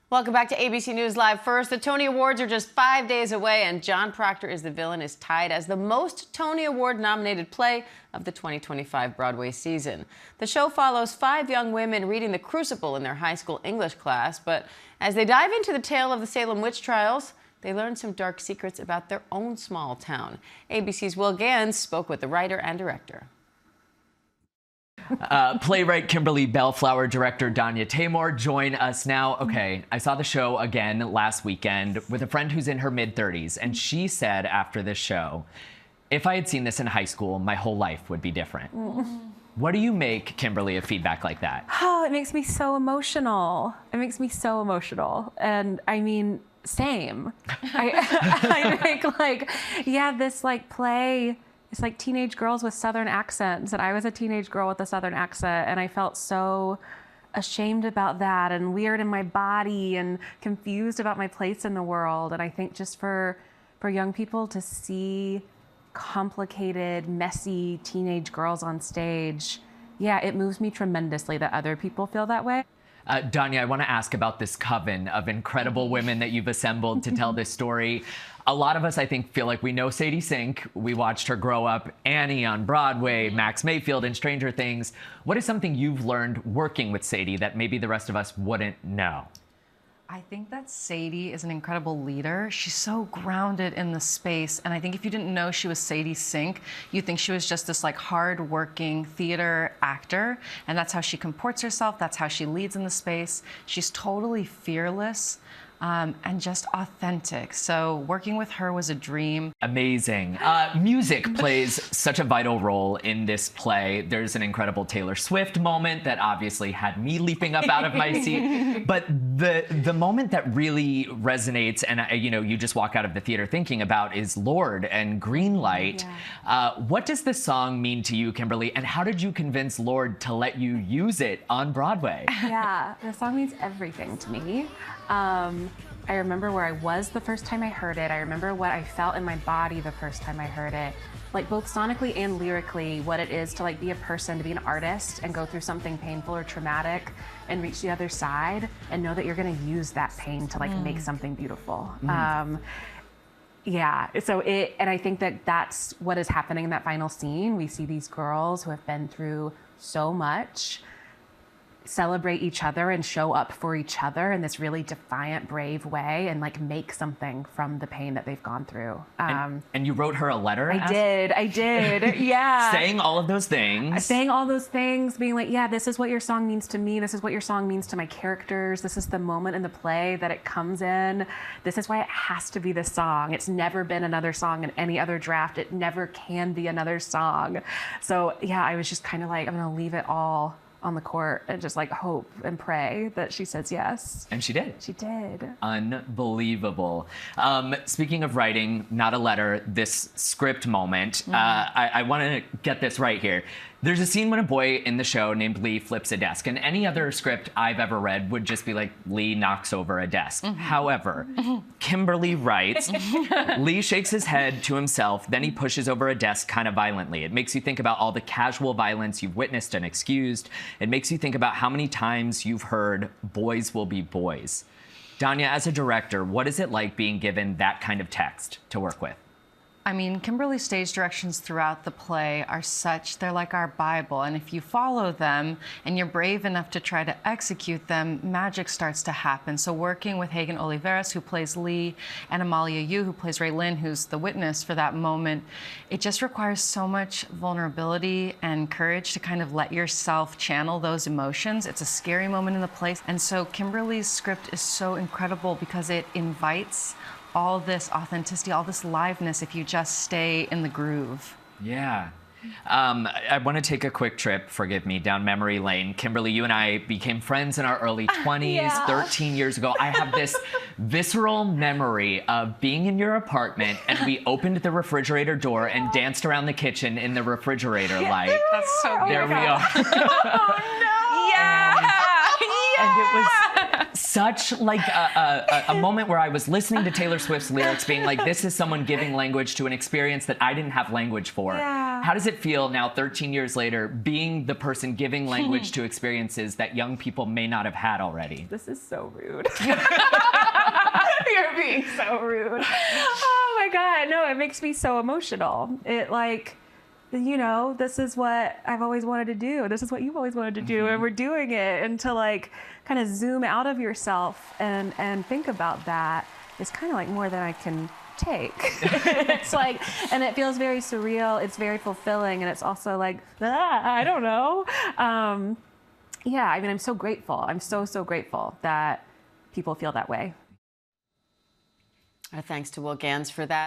Welcome back to ABC News Live. First, the Tony Awards are just 5 days away, and Proctor Is the Villain is tied as the most Tony Award-nominated play of the 2025 Broadway season. The show follows 5 young women reading The Crucible in their high school English class, but as they dive into the tale of the Salem witch trials, they learn some dark secrets about their own small town. ABC's Will Ganss spoke with the writer and director. Playwright Kimberly, Belflower director Danya, Taymor join us now. Okay, I saw the show again last weekend with a friend who's in her mid-30s, and she said after this show, if I had seen this in high school, my whole life would be different. What do you make, Kimberly, of feedback like that? Oh, it makes me so emotional. It makes me so emotional. And I mean, same. I think like, yeah, this like play, it's like teenage girls with Southern accents, and I was a teenage girl with a Southern accent, and I felt so ashamed about that and weird in my body and confused about my place in the world. And I think just for young people to see complicated, messy teenage girls on stage, yeah, it moves me tremendously that other people feel that way. Danya, I want to ask about this coven of incredible women that you've assembled to tell this story. A lot of us, I think, feel like we know Sadie Sink. We watched her grow up, Annie on Broadway, Max Mayfield in Stranger Things. What is something you've learned working with Sadie that maybe the rest of us wouldn't know? I think that Sadie is an incredible leader. She's so grounded in the space. And I think if you didn't know she was Sadie Sink, you'd think she was just this like hard-working theater actor. And that's how she comports herself. That's how she leads in the space. She's totally fearless. And just authentic. So working with her was a dream. Amazing. Music plays such a vital role in this play. There's an incredible Taylor Swift moment that obviously had me leaping up out of my seat. But the moment that really resonates and you just walk out of the theater thinking about is Lord and Green Light. Yeah. What does this song mean to you, Kimberly? And how did you convince Lord to let you use it on Broadway? Yeah, the song means everything to me. I remember where I was the first time I heard it. I remember what I felt in my body the first time I heard it. Like both sonically and lyrically, what it is to like be a person, to be an artist and go through something painful or traumatic and reach the other side and know that you're gonna use that pain to like make something beautiful. Yeah, so and I think that that's what is happening in that final scene. We see these girls who have been through so much celebrate each other and show up for each other in this really defiant, brave way and like make something from the pain that they've gone through. And you wrote her a letter? I did, yeah. Saying all of those things. Saying all those things, being like, yeah, this is what your song means to me. This is what your song means to my characters. This is the moment in the play that it comes in. This is why it has to be this song. It's never been another song in any other draft. It never can be another song. So yeah, I was just kind of like, I'm gonna leave it all on the court and just like hope and pray that she says yes. And she did. She did. Unbelievable. Speaking of writing, not a letter, this script moment, I want to get this right here. There's a scene when a boy in the show named Lee flips a desk, and any other script I've ever read would just be like, Lee knocks over a desk. However, Kimberly writes, Lee shakes his head to himself, then he pushes over a desk kind of violently. It makes you think about all the casual violence you've witnessed and excused. It makes you think about how many times you've heard, boys will be boys. Danya, as a director, what is it like being given that kind of text to work with? I mean, Kimberly's stage directions throughout the play are such, they're like our Bible. And if you follow them and you're brave enough to try to execute them, magic starts to happen. So working with Hagen Oliveras, who plays Lee, and Amalia Yu, who plays Raylyn, who's the witness for that moment, it just requires so much vulnerability and courage to kind of let yourself channel those emotions. It's a scary moment in the play. And so Kimberly's script is so incredible because it invites all this authenticity, all this liveness if you just stay in the groove. Yeah. I want to take a quick trip, forgive me, down memory lane. Kimberly, you and I became friends in our early 20s, 13 years ago. I have this visceral memory of being in your apartment and we opened the refrigerator door and danced around the kitchen in the refrigerator light. That's so beautiful. There we are. Oh no! Yeah! And it was such like a moment where I was listening to Taylor Swift's lyrics being like, this is someone giving language to an experience that I didn't have language for. Yeah. How does it feel now, 13 years later, being the person giving language to experiences that young people may not have had already? This is so rude. You're being so rude. Oh my God. No, it makes me so emotional. It this is what I've always wanted to do. This is what you've always wanted to do. And we're doing it. And to kind of zoom out of yourself and think about that is kind of more than I can take. It's and it feels very surreal. It's very fulfilling. And it's also I don't know. Yeah, I mean, I'm so grateful. I'm so, so grateful that people feel that way. Our thanks to Will Ganss for that.